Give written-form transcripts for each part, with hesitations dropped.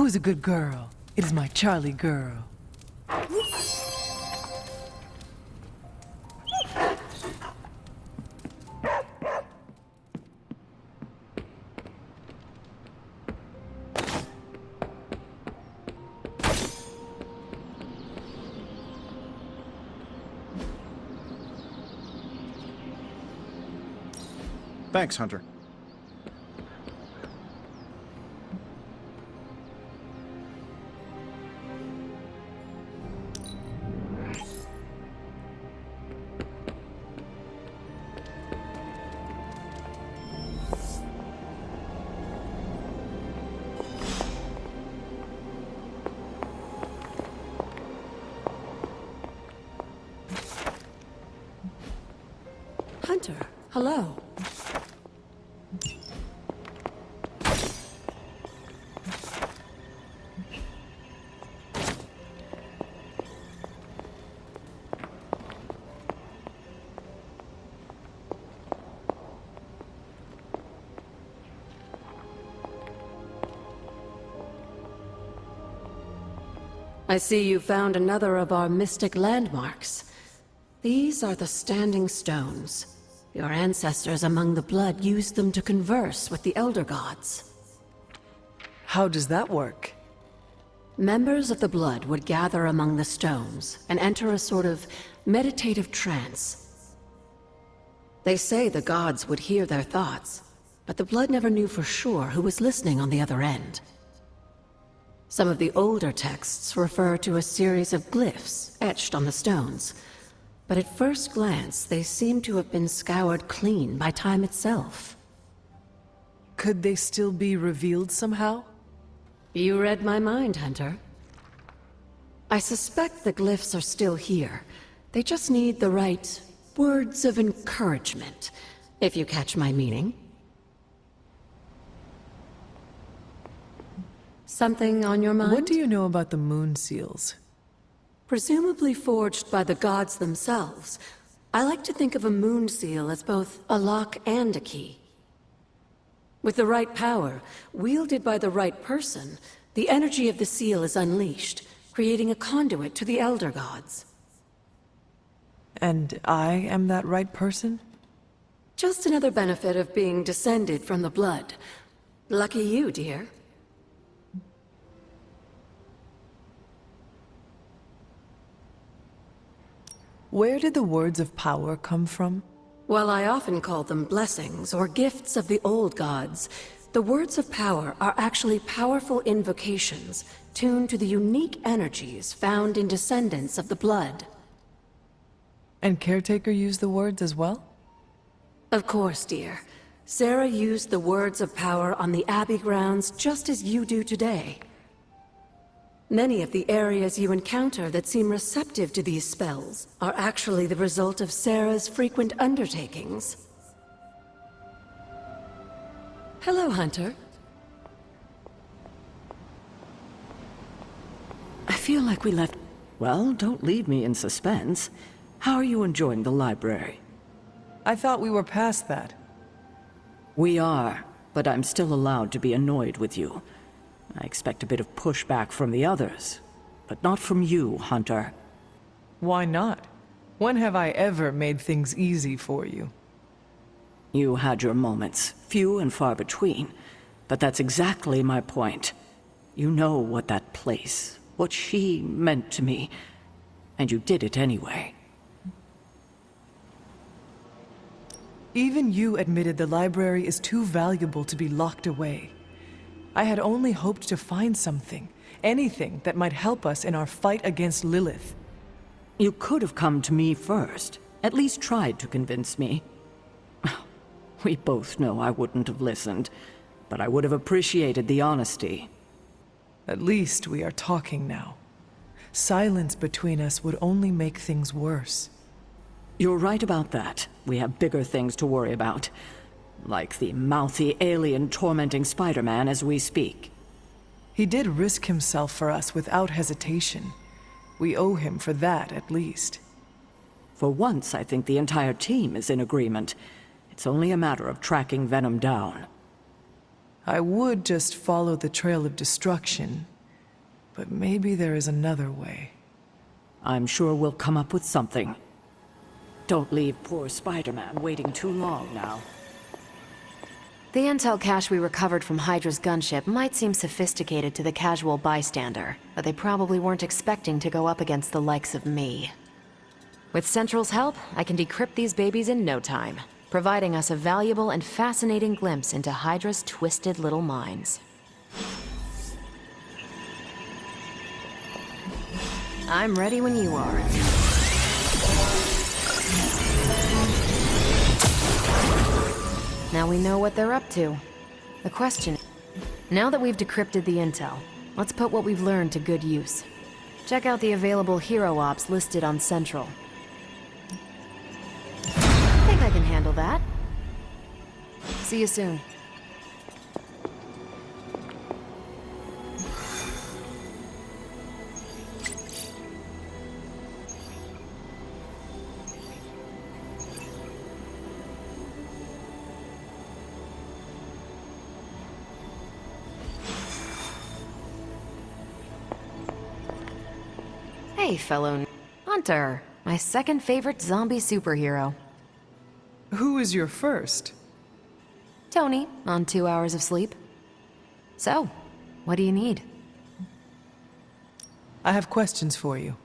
Who's a good girl? It is my Charlie girl. Thanks, Hunter. Hunter, hello. I see you found another of our mystic landmarks. These are the Standing Stones. Your ancestors among the Blood used them to converse with the Elder Gods. How does that work? Members of the Blood would gather among the stones and enter a sort of meditative trance. They say the gods would hear their thoughts, but the Blood never knew for sure who was listening on the other end. Some of the older texts refer to a series of glyphs etched on the stones, but at first glance they seem to have been scoured clean by time itself. Could they still be revealed somehow? You read my mind, Hunter. I suspect the glyphs are still here. They just need the right words of encouragement, if you catch my meaning. Something on your mind? What do you know about the moon seals? Presumably forged by the gods themselves. I like to think of a moon seal as both a lock and a key. With the right power, wielded by the right person, the energy of the seal is unleashed, creating a conduit to the Elder Gods. And I am that right person? Just another benefit of being descended from the Blood. Lucky you, dear. Where did the words of power come from? While I often call them blessings or gifts of the old gods, the words of power are actually powerful invocations tuned to the unique energies found in descendants of the Blood. And Caretaker used the words as well? Of course, dear. Sarah used the words of power on the Abbey grounds just as you do today. Many of the areas you encounter that seem receptive to these spells are actually the result of Sarah's frequent undertakings. Hello, Hunter. I feel like we left... Well, don't leave me in suspense. How are you enjoying the library? I thought we were past that. We are, but I'm still allowed to be annoyed with you. I expect a bit of pushback from the others, but not from you, Hunter. Why not? When have I ever made things easy for you? You had your moments, few and far between, but that's exactly my point. You know what that place, what she meant to me, and you did it anyway. Even you admitted the library is too valuable to be locked away. I had only hoped to find something, anything that might help us in our fight against Lilith. You could have come to me first, at least tried to convince me. We both know I wouldn't have listened, but I would have appreciated the honesty. At least we are talking now. Silence between us would only make things worse. You're right about that. We have bigger things to worry about. Like the mouthy alien tormenting Spider-Man as we speak. He did risk himself for us without hesitation. We owe him for that, at least. For once, I think the entire team is in agreement. It's only a matter of tracking Venom down. I would just follow the trail of destruction, but maybe there is another way. I'm sure we'll come up with something. Don't leave poor Spider-Man waiting too long now. The intel cache we recovered from Hydra's gunship might seem sophisticated to the casual bystander, but they probably weren't expecting to go up against the likes of me. With Central's help, I can decrypt these babies in no time, providing us a valuable and fascinating glimpse into Hydra's twisted little minds. I'm ready when you are. Now we know what they're up to. The question, now that we've decrypted the intel, let's put what we've learned to good use. Check out the available hero ops listed on Central. I think I can handle that. See you soon. Hey, fellow Hunter, my second favorite zombie superhero. Who is your first? Tony, on 2 hours of sleep. So, what do you need? I have questions for you.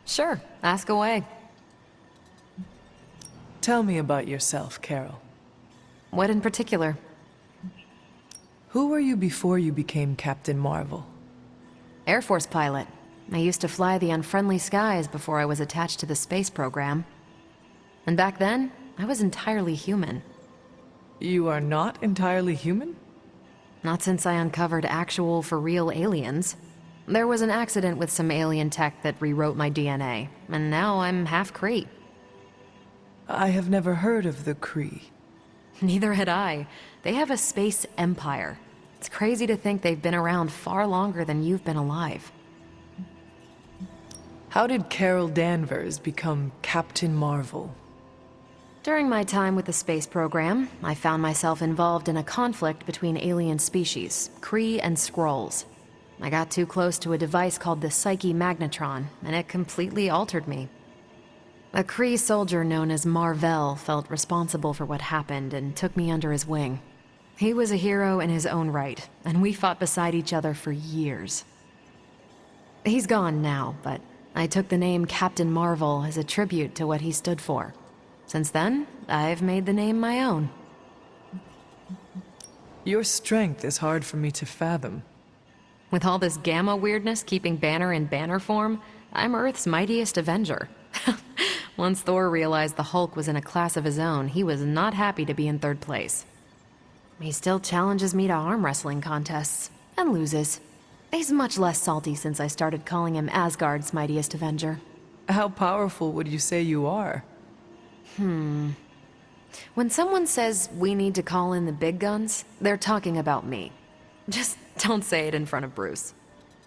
Sure, ask away. Tell me about yourself, Carol. What in particular? Who were you before you became Captain Marvel? Air Force pilot. I used to fly the unfriendly skies before I was attached to the space program. And back then, I was entirely human. You are not entirely human? Not since I uncovered actual, for-real aliens. There was an accident with some alien tech that rewrote my DNA, and now I'm half Kree. I have never heard of the Kree. Neither had I. They have a space empire. It's crazy to think they've been around far longer than you've been alive. How did Carol Danvers become Captain Marvel? During my time with the space program, I found myself involved in a conflict between alien species, Kree and Skrulls. I got too close to a device called the Psyche Magnetron, and it completely altered me. A Kree soldier known as Mar-Vell felt responsible for what happened and took me under his wing. He was a hero in his own right, and we fought beside each other for years. He's gone now, but I took the name Captain Marvel as a tribute to what he stood for. Since then, I've made the name my own. Your strength is hard for me to fathom. With all this Gamma weirdness keeping Banner in banner form, I'm Earth's mightiest Avenger. Once Thor realized the Hulk was in a class of his own, he was not happy to be in third place. He still challenges me to arm wrestling contests, and loses. He's much less salty since I started calling him Asgard's mightiest Avenger. How powerful would you say you are? When someone says we need to call in the big guns, they're talking about me. Just don't say it in front of Bruce.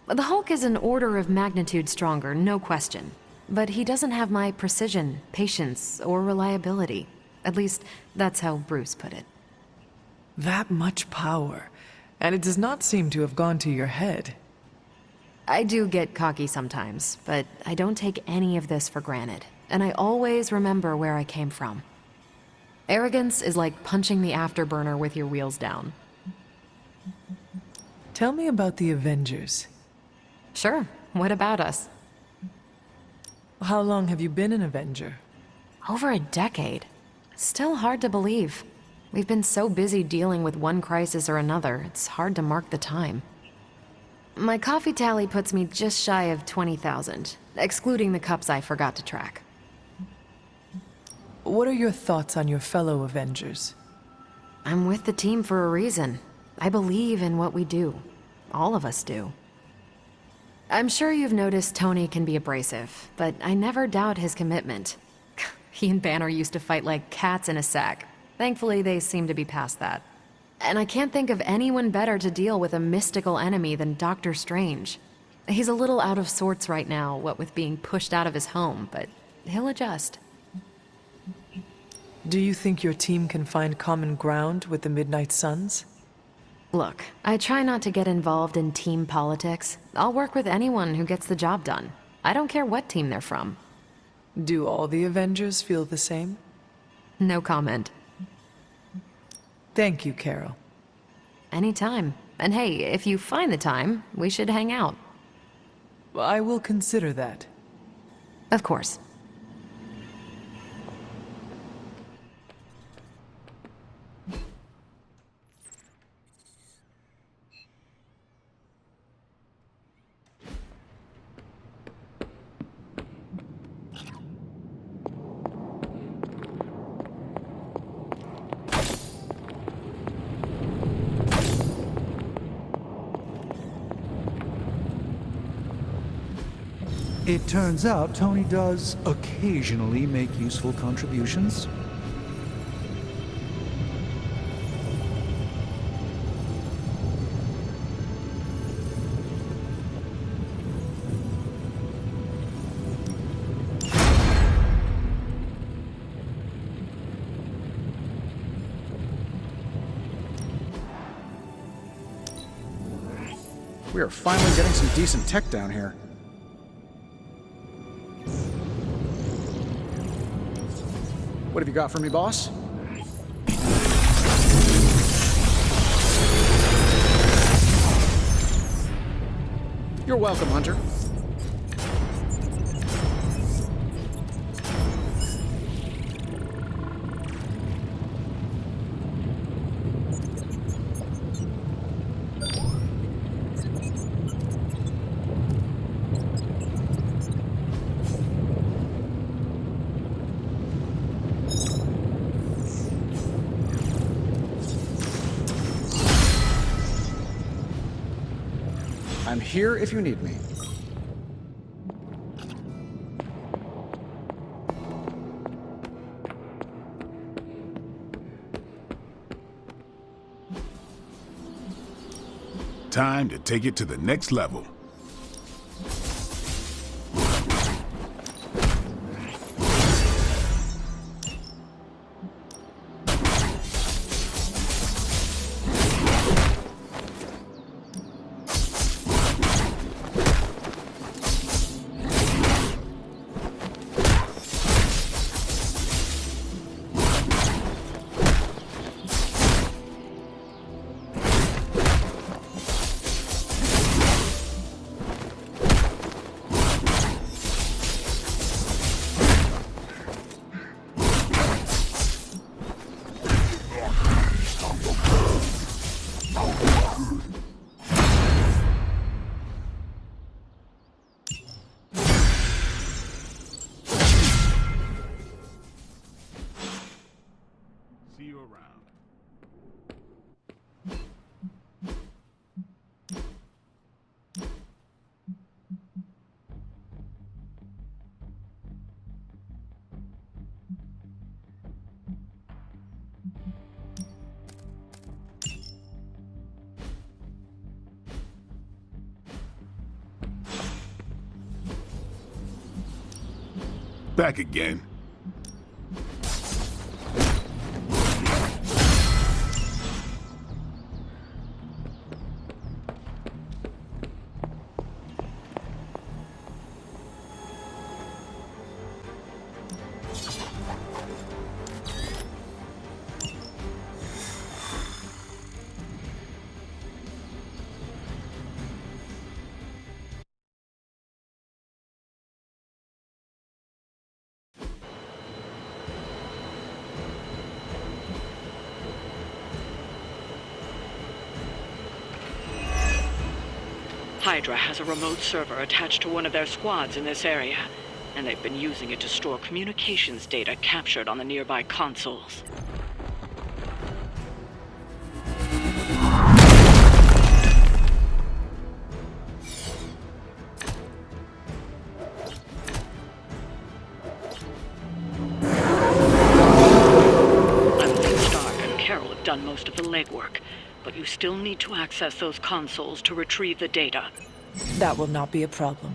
The Hulk is an order of magnitude stronger, no question. But he doesn't have my precision, patience, or reliability. At least, that's how Bruce put it. That much power, and it does not seem to have gone to your head. I do get cocky sometimes, but I don't take any of this for granted. And I always remember where I came from. Arrogance is like punching the afterburner with your wheels down. Tell me about the Avengers. Sure, what about us? How long have you been an Avenger? Over a decade. Still hard to believe. We've been so busy dealing with one crisis or another, it's hard to mark the time. My coffee tally puts me just shy of 20,000, excluding the cups I forgot to track. What are your thoughts on your fellow Avengers? I'm with the team for a reason. I believe in what we do. All of us do. I'm sure you've noticed Tony can be abrasive, but I never doubt his commitment. He and Banner used to fight like cats in a sack. Thankfully, they seem to be past that. And I can't think of anyone better to deal with a mystical enemy than Doctor Strange. He's a little out of sorts right now, what with being pushed out of his home, but he'll adjust. Do you think your team can find common ground with the Midnight Suns? Look, I try not to get involved in team politics. I'll work with anyone who gets the job done. I don't care what team they're from. Do all the Avengers feel the same? No comment. Thank you, Carol. Anytime. And hey, if you find the time, we should hang out. I will consider that. Of course. It turns out Tony does occasionally make useful contributions. We are finally getting some decent tech down here. What have you got for me, boss? You're welcome, Hunter. I'm here if you need me. Time to take it to the next level. See you around. Back again. Hydra has a remote server attached to one of their squads in this area, and they've been using it to store communications data captured on the nearby consoles. I believe Stark and Carol have done most of the legwork, but you still need to access those consoles to retrieve the data. That will not be a problem.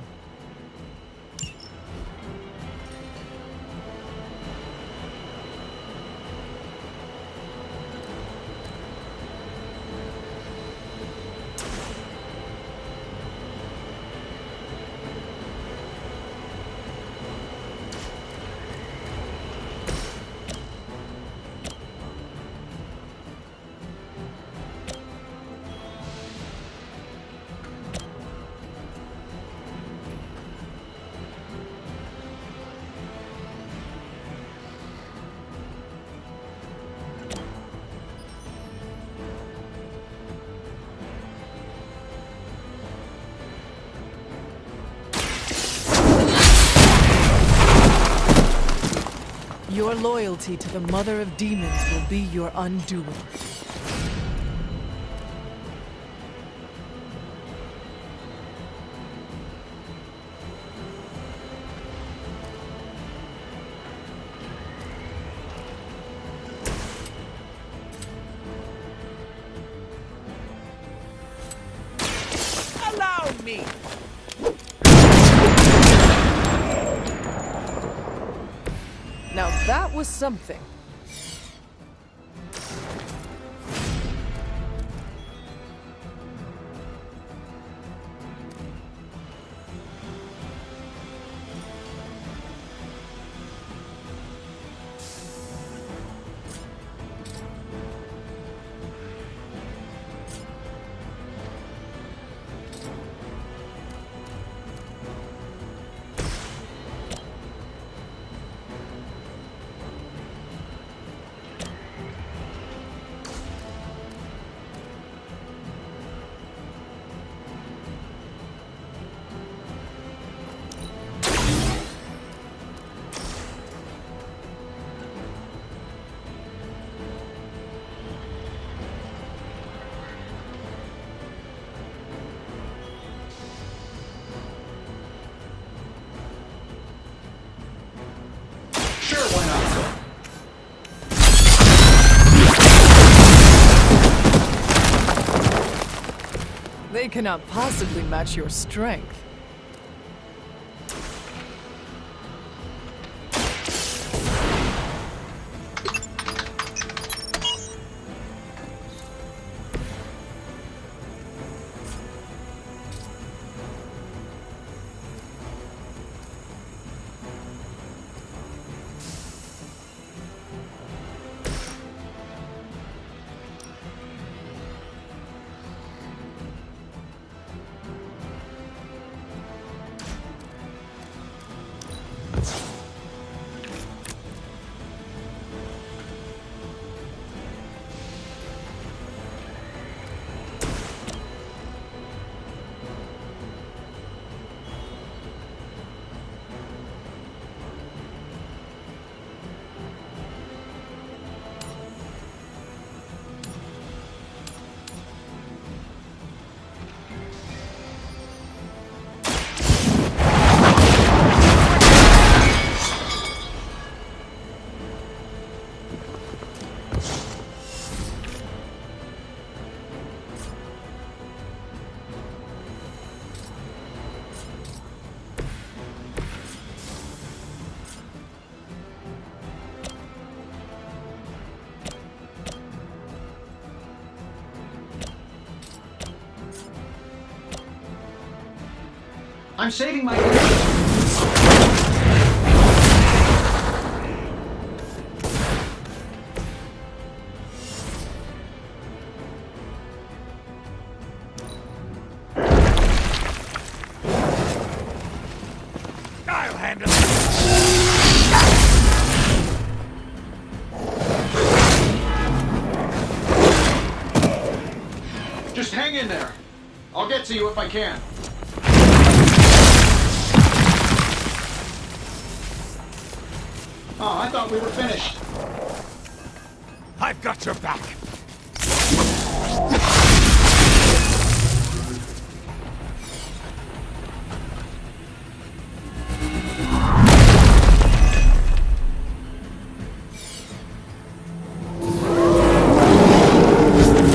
Your loyalty to the Mother of Demons will be your undoing. Allow me! Now that was something. Sure, why not, sir? They cannot possibly match your strength. I'm saving my... I'll handle it! Just hang in there. I'll get to you if I can. Oh, I thought we were finished. I've got your back.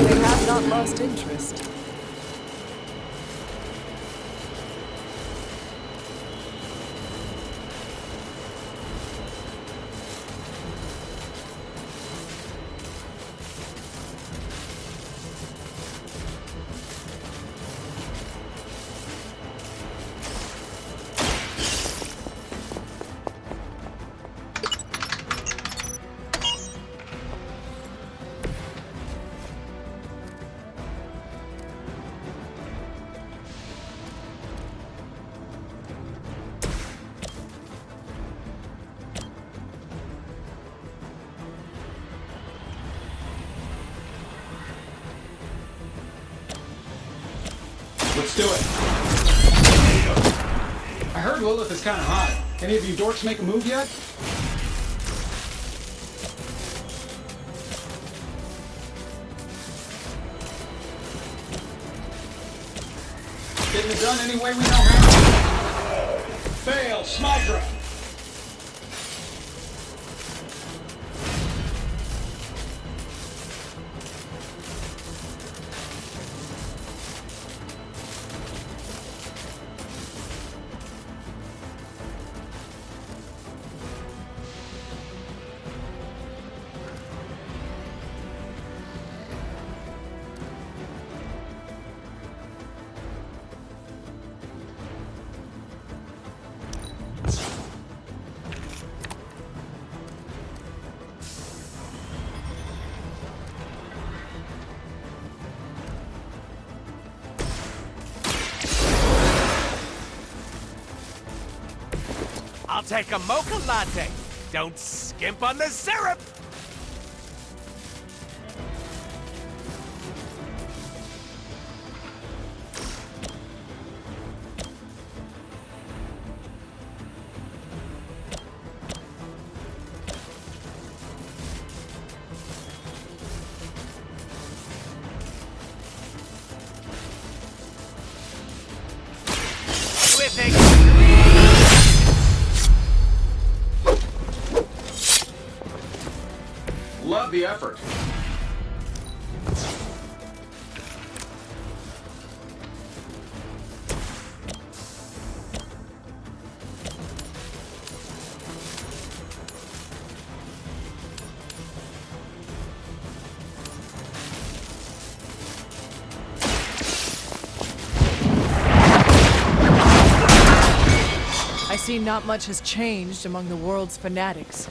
They have not lost interest. Let's do it. I heard Lilith is kind of hot. Any of you dorks make a move yet? done any way we know how? Fail, Smydra! I'll take a mocha latte. Don't skimp on the syrup! Whipping! Love the effort. I see not much has changed among the world's fanatics.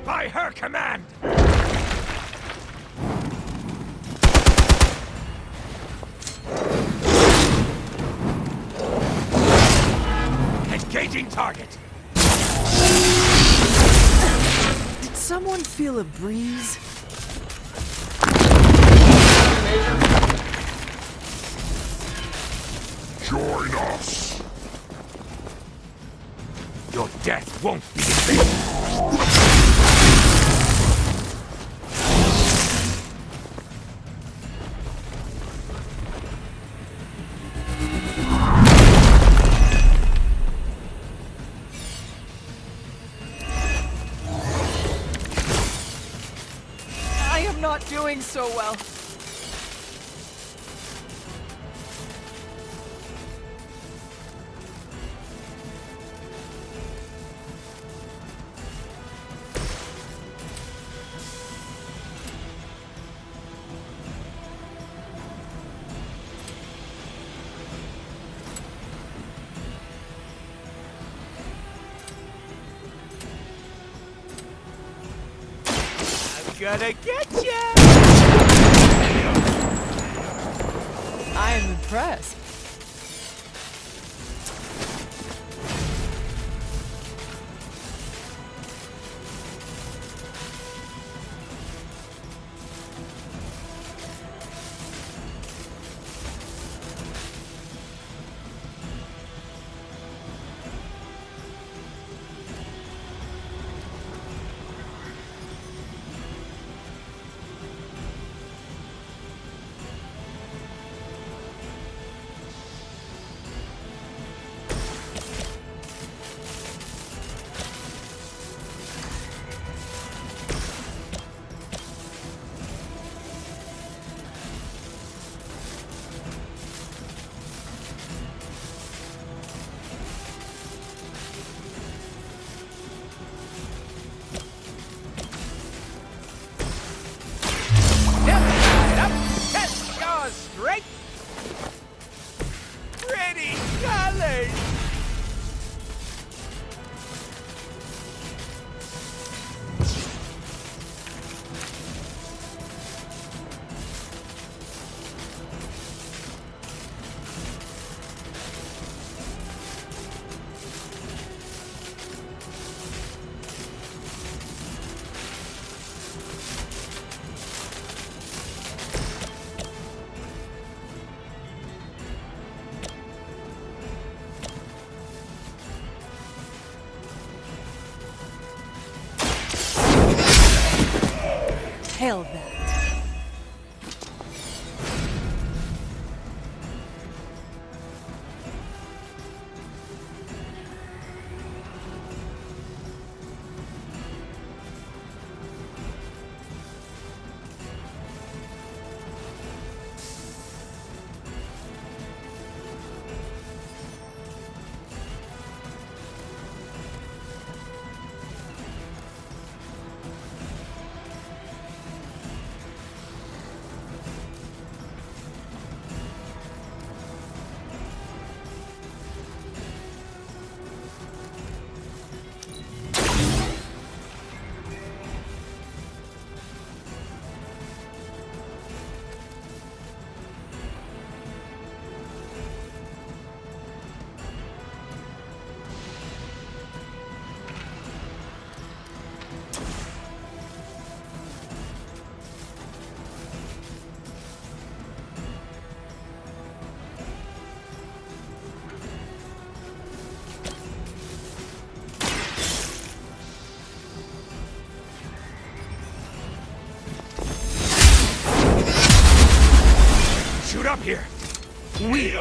By her command! Engaging target! Did someone feel a breeze? Join us. Your death won't be in vain! I am not doing so well. Gonna get ya! I am impressed. Inhale that. Shoot up here! Weak,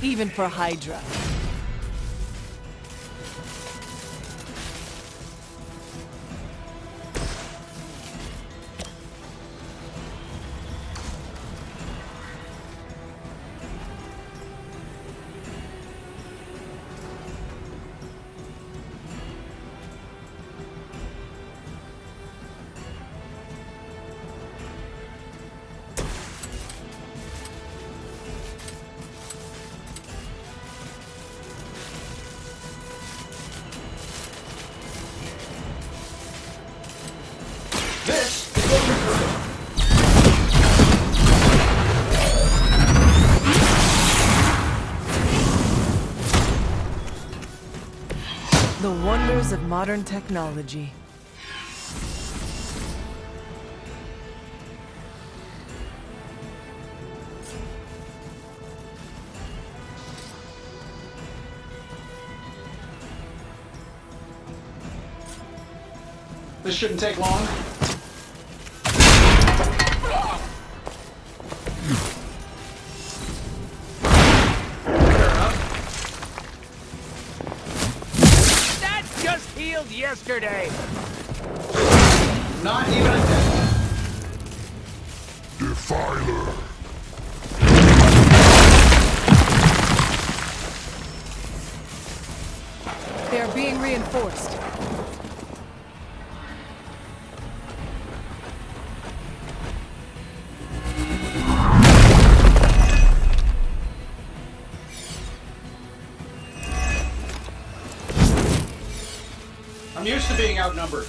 even for Hydra. This is what we're doing. The wonders of modern technology. This shouldn't take long. That just healed yesterday! Not even a dent. Defiler. They are being reinforced. I'm used to being outnumbered.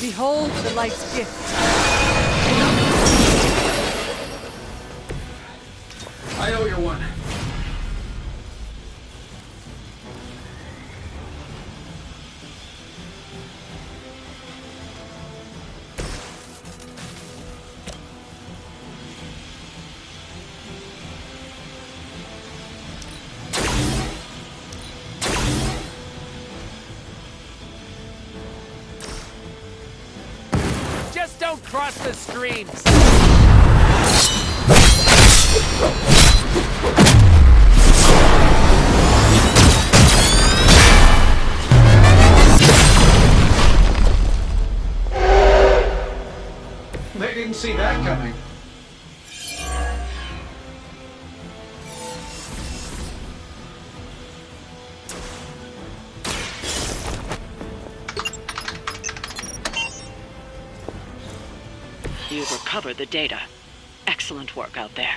Behold the light's gift. I owe you one. Just don't cross the streams! They didn't see that coming. You've recovered the data. Excellent work out there.